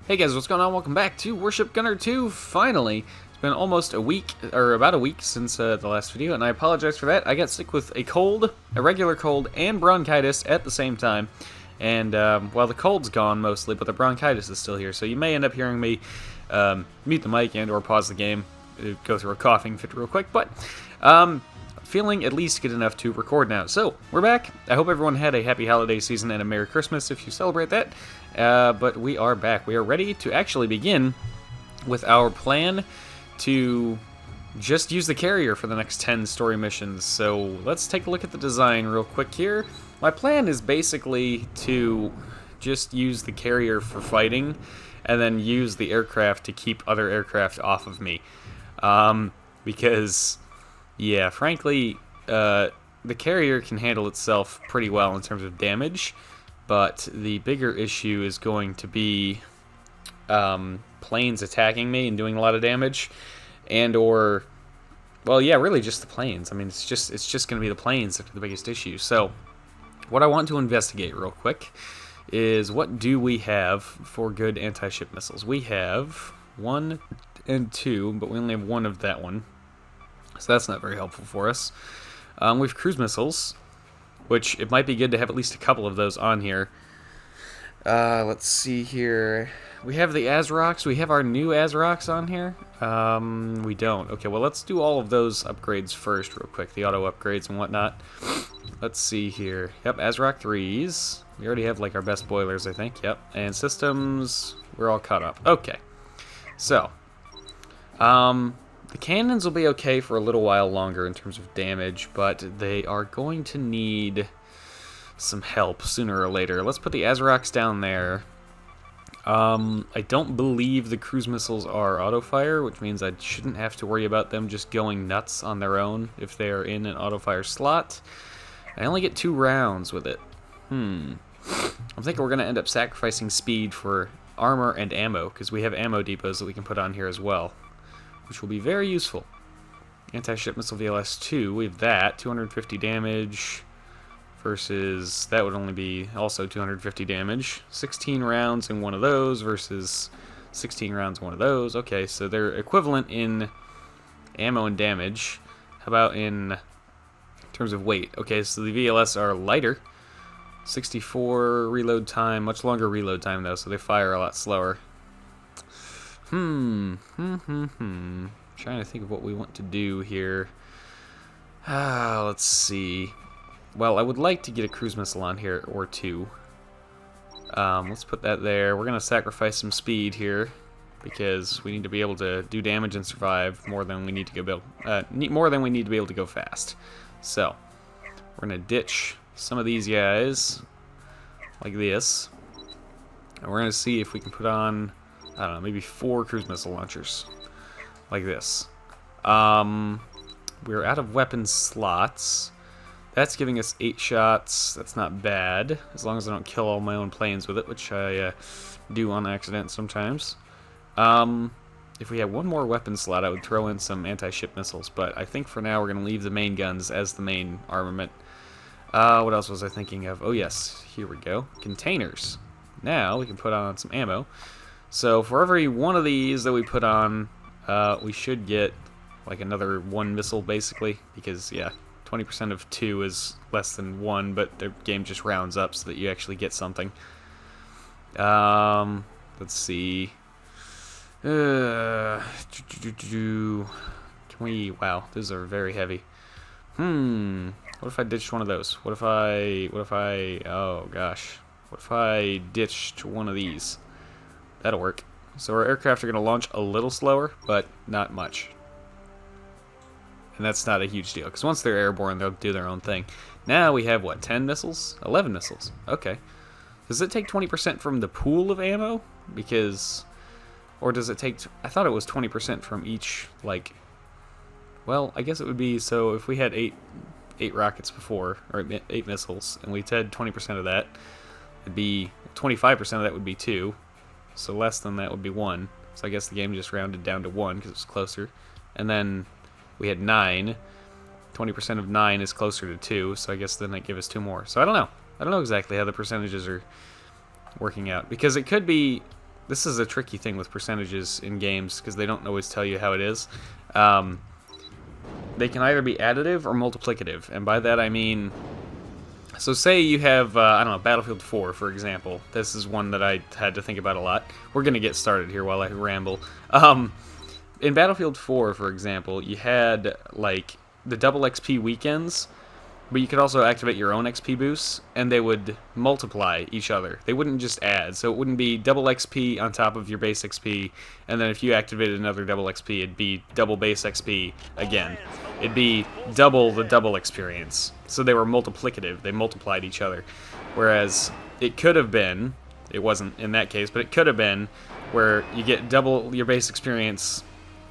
Hey guys, what's going on? Welcome back to Warship Gunner 2, finally! It's been almost a week, or about a week since the last video, and I apologize for that. I got sick with a cold, a regular cold, and bronchitis at the same time. And, well, the cold's gone mostly, but the bronchitis is still here, so you may end up hearing me mute the mic and or pause the game, go through a coughing fit real quick, but feeling at least good enough to record now. So, we're back. I hope everyone had a happy holiday season and a Merry Christmas if you celebrate that. But we are back. We are ready to actually begin with our plan to just use the carrier for the next 10 story missions. So let's take a look at the design real quick here. My plan is basically to just use the carrier for fighting and then use the aircraft to keep other aircraft off of me. Because, yeah, frankly, the carrier can handle itself pretty well in terms of damage. But the bigger issue is going to be planes attacking me and doing a lot of damage, and or, well, yeah, really just the planes. I mean, it's just going to be the planes that are the biggest issue. So, what I want to investigate real quick is what do we have for good anti-ship missiles? We have 1 and 2, but we only have 1 of that one, so that's not very helpful for us. We have cruise missiles, which it might be good to have at least a couple of those on here. Let's see here. We have the ASROCs. We have our new ASROCs on here. We don't. Okay, well, let's do all of those upgrades first real quick, the auto upgrades and whatnot. Let's see here. Yep, ASROC 3s. We already have, like, our best boilers, I think. Yep, and systems, we're all caught up. Okay, so, the cannons will be okay for a little while longer in terms of damage, but they are going to need some help sooner or later. Let's put the ASROCs down there. I don't believe the cruise missiles are auto-fire, which means I shouldn't have to worry about them just going nuts on their own if they are in an auto-fire slot. I only get 2 rounds with it. I'm thinking we're going to end up sacrificing speed for armor and ammo, because we have ammo depots that we can put on here as well, which will be very useful. Anti-ship missile VLS-2, we have that, 250 damage, versus that would only be also 250 damage. 16 rounds in one of those versus 16 rounds in one of those. Okay, so they're equivalent in ammo and damage. How about in terms of weight? Okay, so the VLS are lighter. 64 reload time, much longer reload time though, so they fire a lot slower. Trying to think of what we want to do here. Let's see. Well, I would like to get a cruise missile on here, or 2. Let's put that there. We're going to sacrifice some speed here, because we need to be able to do damage and survive more than we need to go more than we need to be able to go fast. So, we're going to ditch some of these guys, like this, and we're going to see if we can put on, I don't know, maybe 4 cruise missile launchers, like this. We're out of weapon slots. That's giving us 8 shots. That's not bad, as long as I don't kill all my own planes with it, which I do on accident sometimes. If we had 1 more weapon slot, I would throw in some anti-ship missiles, but I think for now we're going to leave the main guns as the main armament. What else was I thinking of? Oh yes, here we go. Containers. Now we can put on some ammo. So for every 1 of these that we put on, we should get like another 1 missile basically, because yeah, 20% of 2 is less than 1, but the game just rounds up so that you actually get something. Let's see. Can we? Wow, those are very heavy. What if I ditched one of those? What if I? Oh gosh. What if I ditched one of these? That'll work. So our aircraft are going to launch a little slower, but not much. And that's not a huge deal, because once they're airborne, they'll do their own thing. Now we have, what, 10 missiles? 11 missiles. Okay. Does it take 20% from the pool of ammo? Because, or does it take, I thought it was 20% from each, like, well, I guess it would be, so if we had 8 rockets before, or 8 missiles, and we had 20% of that, it'd be, 25% of that would be 2, so less than that would be 1. So I guess the game just rounded down to 1, because it was closer. And then we had 9. 20% of 9 is closer to 2, so I guess then that gives us 2 more. So I don't know. I don't know exactly how the percentages are working out, because it could be this is a tricky thing with percentages in games, because they don't always tell you how it is. They can either be additive or multiplicative, and by that I mean, so say you have, I don't know, Battlefield 4, for example. This is one that I had to think about a lot. We're going to get started here while I ramble. In Battlefield 4, for example, you had, like, the double XP weekends, but you could also activate your own XP boosts, and they would multiply each other. They wouldn't just add, so it wouldn't be double XP on top of your base XP, and then if you activated another double XP, it'd be double base XP again. It'd be double the double experience. So they were multiplicative, they multiplied each other. Whereas it could have been, it wasn't in that case, but it could have been where you get double your base experience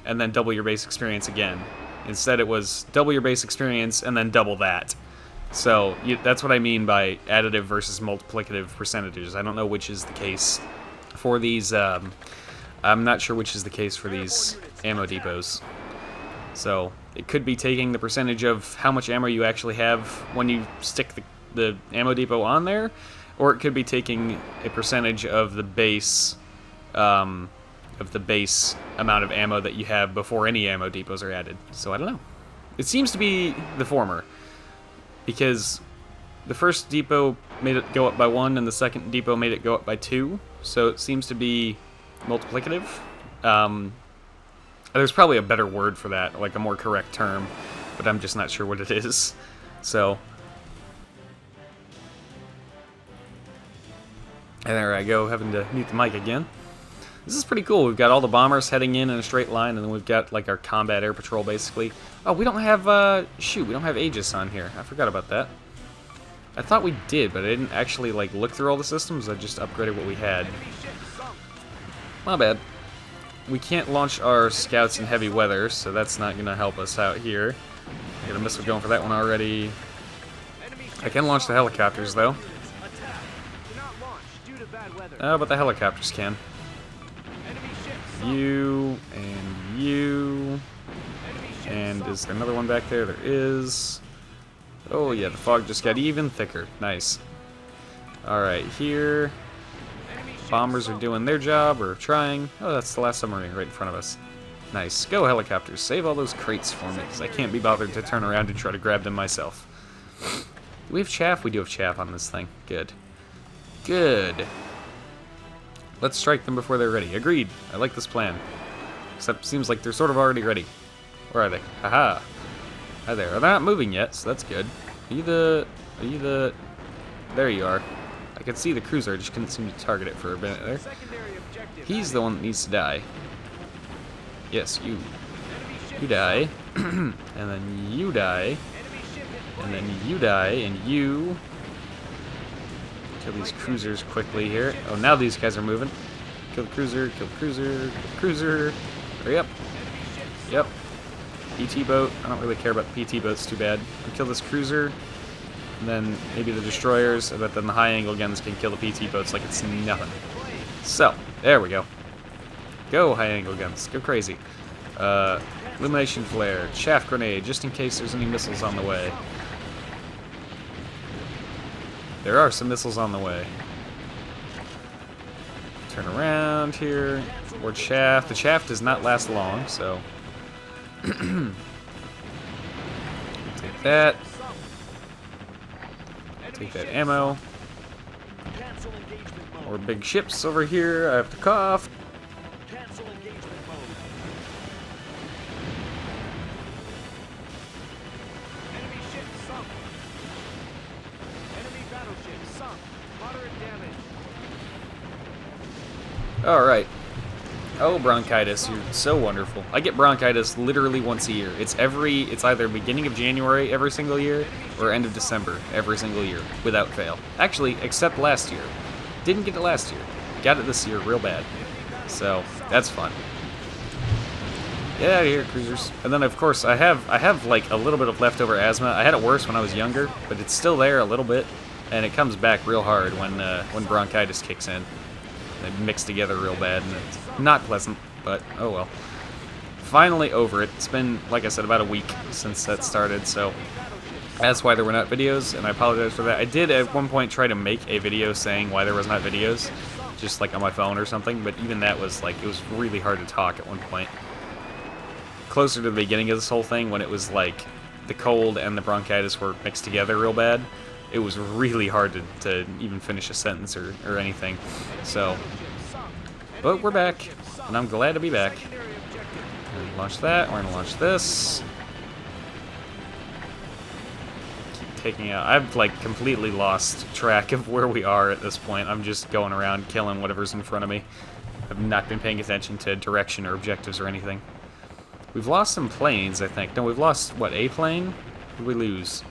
and then double your base experience again. Instead it was double your base experience and then double that. So that's what I mean by additive versus multiplicative percentages. I don't know which is the case for these, I'm not sure which is the case for these ammo depots. So it could be taking the percentage of how much ammo you actually have when you stick the ammo depot on there, or it could be taking a percentage of the base amount of ammo that you have before any ammo depots are added. So I don't know. It seems to be the former, because the first depot made it go up by 1 and the second depot made it go up by 2, so it seems to be multiplicative. There's probably a better word for that, like a more correct term, but I'm just not sure what it is. So, and there I go, having to mute the mic again. This is pretty cool. We've got all the bombers heading in a straight line, and then we've got like our combat air patrol, basically. Oh, we don't have, shoot, we don't have Aegis on here. I forgot about that. I thought we did, but I didn't actually, like, look through all the systems. I just upgraded what we had. My bad. We can't launch our scouts in heavy weather, so that's not going to help us out here. I got a missile going for that one already. I can launch the helicopters, though. Oh, but the helicopters can. You, and you, and is there another one back there? There is. Oh yeah, the fog just got even thicker. Nice. Alright, here. Bombers are doing their job, or trying. Oh, that's the last submarine right in front of us. Nice. Go helicopters. Save all those crates for me, because I can't be bothered to turn around and try to grab them myself. Do we have chaff? We do have chaff on this thing. Good. Good. Let's strike them before they're ready. Agreed. I like this plan. Except it seems like they're sort of already ready. Where are they? Haha. Hi there. They're not moving yet, so that's good. Are you the... There you are. I could see the cruiser, I just couldn't seem to target it for a minute there. He's the one that needs to die. Yes, you. You die. And then you die. And then you die, and you... Kill these cruisers quickly here. Oh, now these guys are moving. Kill the cruiser, kill the cruiser, kill the cruiser. Hurry up. Yep. PT boat. I don't really care about the PT boats too bad. I'll kill this cruiser, and then maybe the destroyers, but then the high angle guns can kill the PT boats like it's nothing. So, there we go. Go, high angle guns. Go crazy. Illumination flare. Chaff grenade, just in case there's any missiles on the way. There are some missiles on the way. Turn around here. More chaff. The chaff does not last long, so... Take that. Take that ammo. More big ships over here. I have to cough. Alright. Oh, bronchitis, you're so wonderful. I get bronchitis literally once a year. It's either beginning of January every single year, or end of December every single year, without fail. Actually, except last year. Didn't get it last year. Got it this year real bad. So, that's fun. Get out of here, cruisers. And then, of course, I have like a little bit of leftover asthma. I had it worse when I was younger, but it's still there a little bit, and it comes back real hard when bronchitis kicks in. They mix together real bad, and it's not pleasant, but oh well. Finally over it. It's been, like I said, about a week since that started, so that's why there were not videos, and I apologize for that. I did at one point try to make a video saying why there was not videos, just like on my phone or something, but even that was like, it was really hard to talk at one point. Closer to the beginning of this whole thing, when it was like the cold and the bronchitis were mixed together real bad, it was really hard to even finish a sentence or anything. So, but we're back, and I'm glad to be back. We're gonna launch that, we're gonna launch this. Taking out. I've like completely lost track of where we are at this point. I'm just going around killing whatever's in front of me. I've not been paying attention to direction or objectives or anything. We've lost some planes, I think. No, we've lost what, a plane? What did we lose?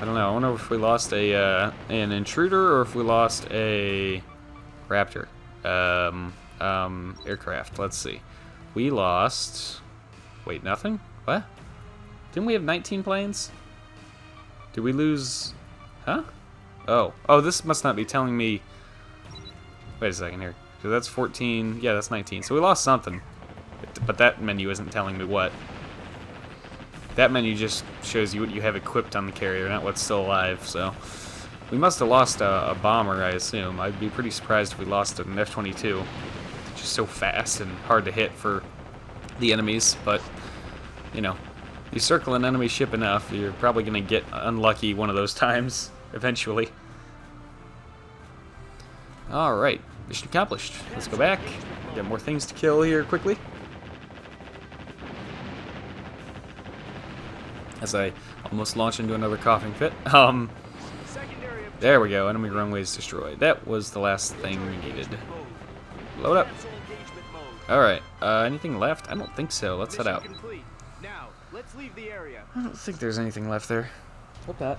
I don't know. I wonder if we lost a an intruder or if we lost a Raptor aircraft. Let's see. We lost. Wait, nothing? What? Didn't we have 19 planes? Did we lose... Huh? Oh, this must not be telling me... Wait a second here. So that's 14... Yeah, that's 19. So we lost something. But that menu isn't telling me what. That menu just shows you what you have equipped on the carrier, not what's still alive, so... We must have lost a bomber, I assume. I'd be pretty surprised if we lost an F-22. It's just so fast and hard to hit for the enemies, but... You know... You circle an enemy ship enough, you're probably going to get unlucky one of those times, eventually. Alright, mission accomplished. Let's go back, get more things to kill here quickly. As I almost launch into another coughing fit. There we go, enemy runways destroyed. That was the last thing we needed. Load up. Alright, anything left? I don't think so. Let's head out. Let's leave the area. I don't think there's anything left there. What that?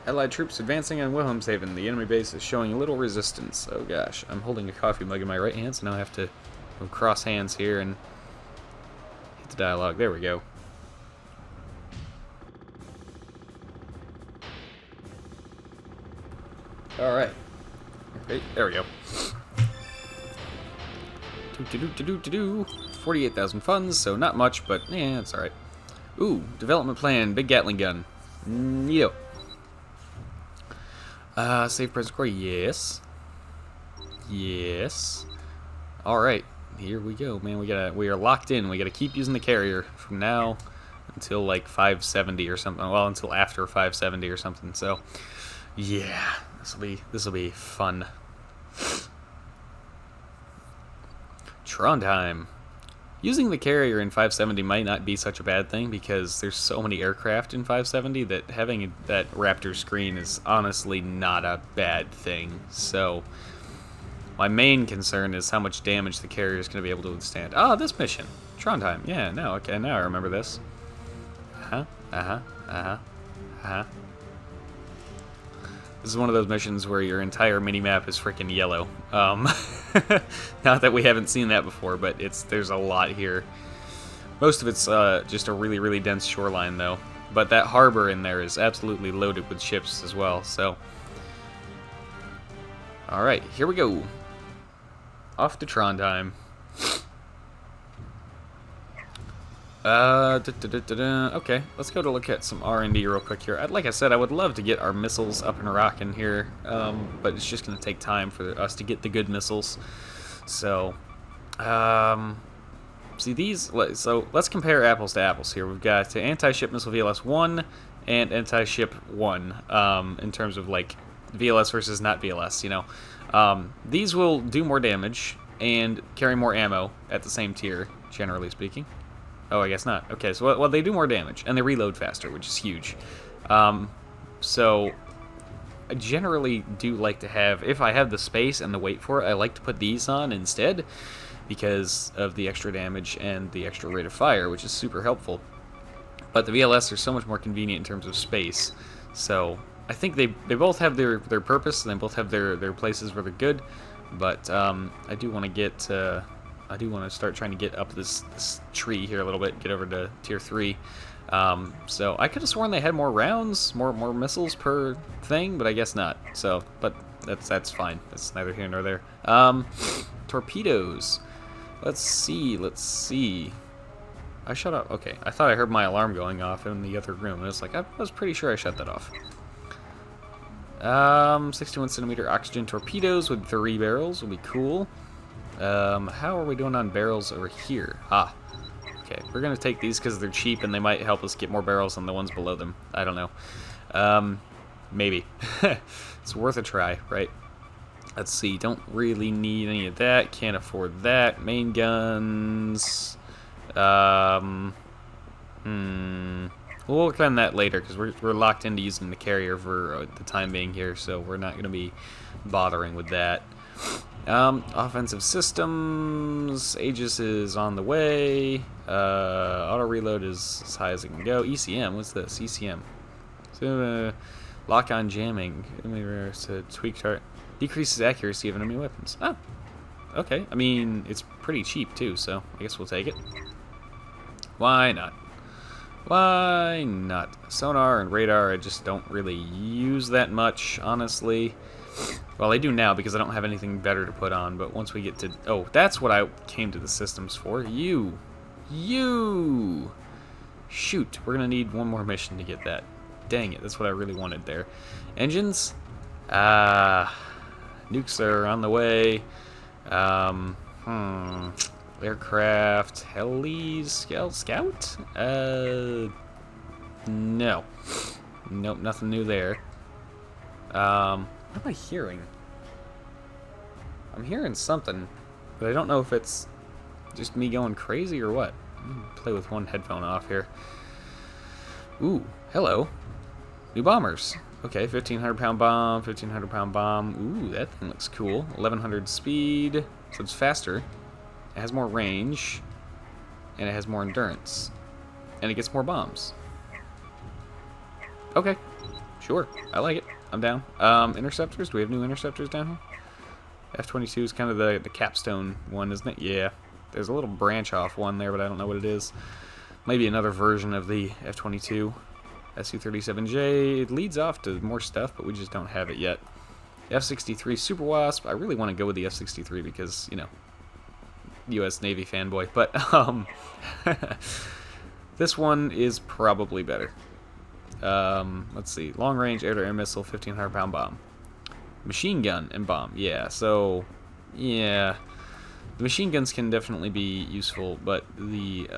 Allied troops advancing on Wilhelmshaven. The enemy base is showing little resistance. Oh gosh, I'm holding a coffee mug in my right hand, so now I have to cross hands here and hit the dialogue. There we go. Alright. Okay, there we go. 48,000 funds, so not much, but yeah, it's alright. Ooh, development plan, big Gatling gun. Yo. Save present core, yes. Yes. Alright, here we go, man. We are locked in. We gotta keep using the carrier from now until like 570 or something. Well, until after 570 or something. So, yeah, this'll be fun. Trondheim. Using the carrier in 570 might not be such a bad thing because there's so many aircraft in 570 that having that Raptor screen is honestly not a bad thing. So my main concern is how much damage the carrier is going to be able to withstand. Ah, this mission. Trondheim. Yeah, no, okay, now I remember this. This is one of those missions where your entire mini-map is freaking yellow. Not that we haven't seen that before, but there's a lot here. Most of it's just a really, really dense shoreline, though. But that harbor in there is absolutely loaded with ships as well, so... Alright, here we go. Off to Trondheim. Okay, let's go to look at some R&D real quick here. Like I said, I would love to get our missiles up and rocking here, but it's just going to take time for us to get the good missiles. So, see these. So let's compare apples to apples here. We've got anti-ship missile VLS 1 and anti-ship 1 in terms of like VLS versus not VLS. You know, these will do more damage and carry more ammo at the same tier, generally speaking. Oh, I guess not. Okay, so well, they do more damage, and they reload faster, which is huge. So, I generally do like to have, if I have the space and the weight for it, I like to put these on instead, because of the extra damage and the extra rate of fire, which is super helpful. But the VLS are so much more convenient in terms of space, so I think they both have their purpose, and they both have their places where they're good, but I do want to get... I do want to start trying to get up this tree here a little bit, get over to tier 3. So I could have sworn they had more rounds, more missiles per thing, but I guess not. So, but that's fine. That's neither here nor there. Torpedoes. Let's see. I shut off. Okay, I thought I heard my alarm going off in the other room. I was like, I was pretty sure I shut that off. 61 centimeter oxygen torpedoes with 3 barrels will be cool. How are we doing on barrels over here? Ah, okay. We're gonna take these because they're cheap and they might help us get more barrels than the ones below them. I don't know. Maybe. It's worth a try, right? Let's see. Don't really need any of that. Can't afford that. Main guns. We'll work on that later because we're locked into using the carrier for the time being here, so we're not going to be bothering with that. Offensive systems. Aegis is on the way. Auto reload is as high as it can go. ECM. What's this? ECM. So, lock on jamming. To tweak target. Decreases accuracy of enemy weapons. Oh. Okay. I mean, it's pretty cheap too, so I guess we'll take it. Why not? Why not? Sonar and radar I just don't really use that much, honestly. Well, I do now because I don't have anything better to put on, but once we get to... Oh, that's what I came to the systems for. You! Shoot, we're going to need one more mission to get that. Dang it, that's what I really wanted there. Engines? Nukes are on the way. Aircraft, helis, scout? No. Nope, nothing new there. What am I hearing? I'm hearing something, but I don't know if it's just me going crazy or what. Play with one headphone off here. Ooh, hello. New bombers. Okay, 1,500-pound bomb, 1,500-pound bomb. Ooh, that thing looks cool. 1,100 speed, so it's faster. It has more range, and it has more endurance, and it gets more bombs. Okay, sure, I like it. I'm down. Interceptors? Do we have new interceptors down here? F-22 is kind of the capstone one, isn't it? Yeah. There's a little branch off one there, but I don't know what it is. Maybe another version of the F-22. Su-37J. It leads off to more stuff, but we just don't have it yet. F-63 Super Wasp. I really want to go with the F-63 because, you know, U.S. Navy fanboy. But, this one is probably better. Let's see. Long range air-to-air missile, 1,500-pound bomb. Machine gun and bomb. Yeah, so, yeah. The machine guns can definitely be useful, but the,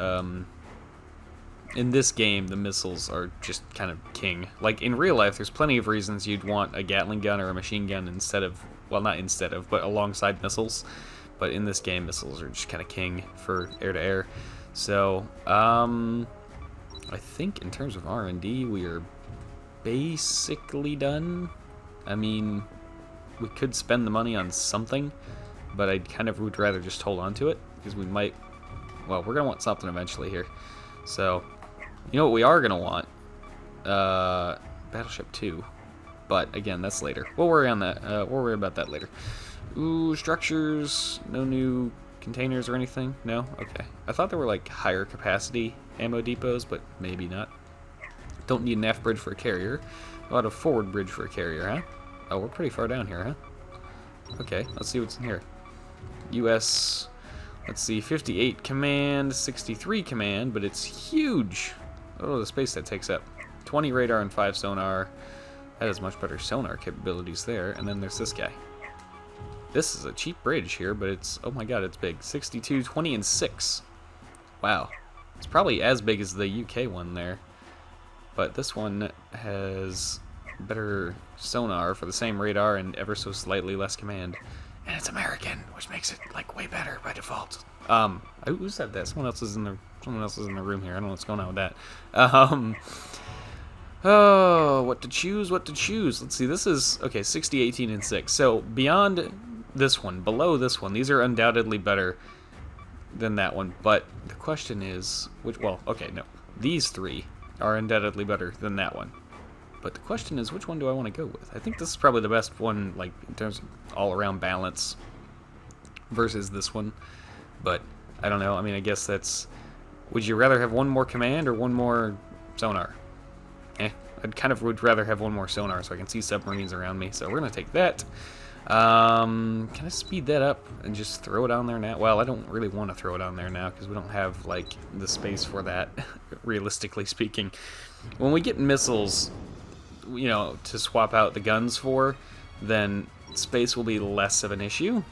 in this game, the missiles are just kind of king. Like, in real life, there's plenty of reasons you'd want a Gatling gun or a machine gun instead of, well, not instead of, but alongside missiles. But in this game, missiles are just kind of king for air-to-air. So, I think in terms of R&D, we are basically done. I mean, we could spend the money on something, but I kind of would rather just hold on to it, because we might, well, we're going to want something eventually here. So, you know what we are going to want? Battleship 2. But, again, that's later. We'll worry on that. We'll worry about that later. Ooh, structures. No new containers or anything? No? Okay. I thought there were, like, higher capacity ammo depots, but maybe not. Don't need an aft bridge for a carrier. How about a forward bridge for a carrier, huh? Oh, we're pretty far down here, huh? Okay, let's see what's in here. U.S. Let's see, 58 command, 63 command, but it's huge. Oh, the space that takes up. 20 radar and 5 sonar. That has much better sonar capabilities there. And then there's this guy. This is a cheap bridge here, but it's, oh my god, it's big. 62, 20, and 6. Wow. It's probably as big as the UK one there. But this one has better sonar for the same radar and ever so slightly less command. And it's American, which makes it like way better by default. Who said that? Someone else is in the room here. I don't know what's going on with that. Oh, what to choose? Let's see. This is okay. 60, 18, and 6. So beyond this one, below this one, these are undoubtedly better than that one. But the question is, which? Well, okay, no. These three are undoubtedly better than that one. But the question is, which one do I want to go with? I think this is probably the best one, like, in terms of all-around balance versus this one. But, I don't know. I mean, I guess that's... Would you rather have one more command or one more sonar? I'd kind of would rather have one more sonar so I can see submarines around me. So we're going to take that. Can I speed that up and just throw it on there now? Well, I don't really want to throw it on there now because we don't have, like, the space for that, realistically speaking. When we get missiles... you know, to swap out the guns for, then space will be less of an issue.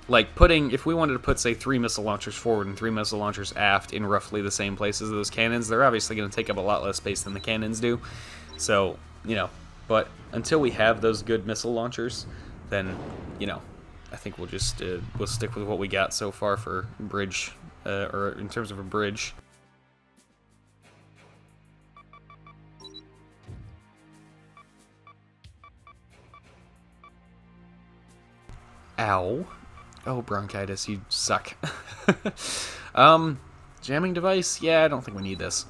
Like if we wanted to put, say, 3 missile launchers forward and 3 missile launchers aft in roughly the same places as those cannons, they're obviously going to take up a lot less space than the cannons do. So, you know, but until we have those good missile launchers, then, you know, I think we'll just we'll stick with what we got so far for bridge, or in terms of a bridge. Ow. Oh, bronchitis, you suck. Jamming device? Yeah, I don't think we need this.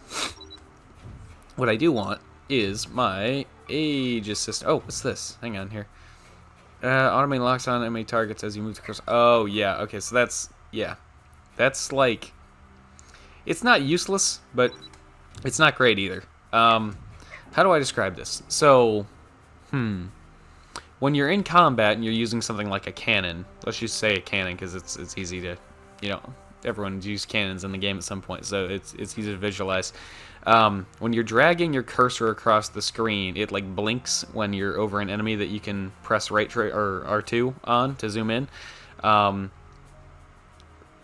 What I do want is my Aegis system. Oh, what's this? Hang on here. Automating locks on enemy targets as you move the cursor. Oh, yeah. Okay, so that's, yeah. That's like, it's not useless, but it's not great either. How do I describe this? So, when you're in combat and you're using something like a cannon, let's just say a cannon because it's easy to, you know, everyone's used cannons in the game at some point, so it's easy to visualize. When you're dragging your cursor across the screen, it like blinks when you're over an enemy that you can press right or R2 on to zoom in.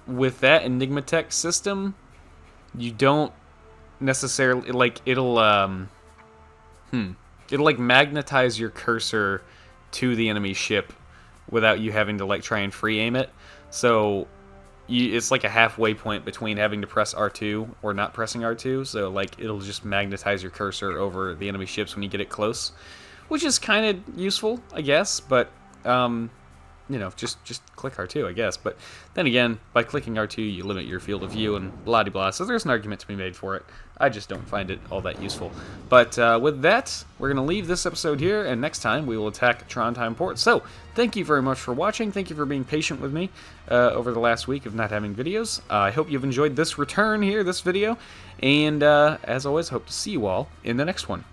With that Enigma Tech system, you don't necessarily like it'll like magnetize your cursor to the enemy ship without you having to like try and free aim it. So it's like a halfway point between having to press R2 or not pressing R2. So like it'll just magnetize your cursor over the enemy ships when you get it close, which is kind of useful, I guess. But you know, just click R2, I guess. But then again, by clicking R2, you limit your field of view and blah de blah. So there's an argument to be made for it. I just don't find it all that useful. But with that, we're going to leave this episode here, and next time we will attack Trondheim Port. So thank you very much for watching. Thank you for being patient with me over the last week of not having videos. I hope you've enjoyed this return here, this video. And as always, hope to see you all in the next one.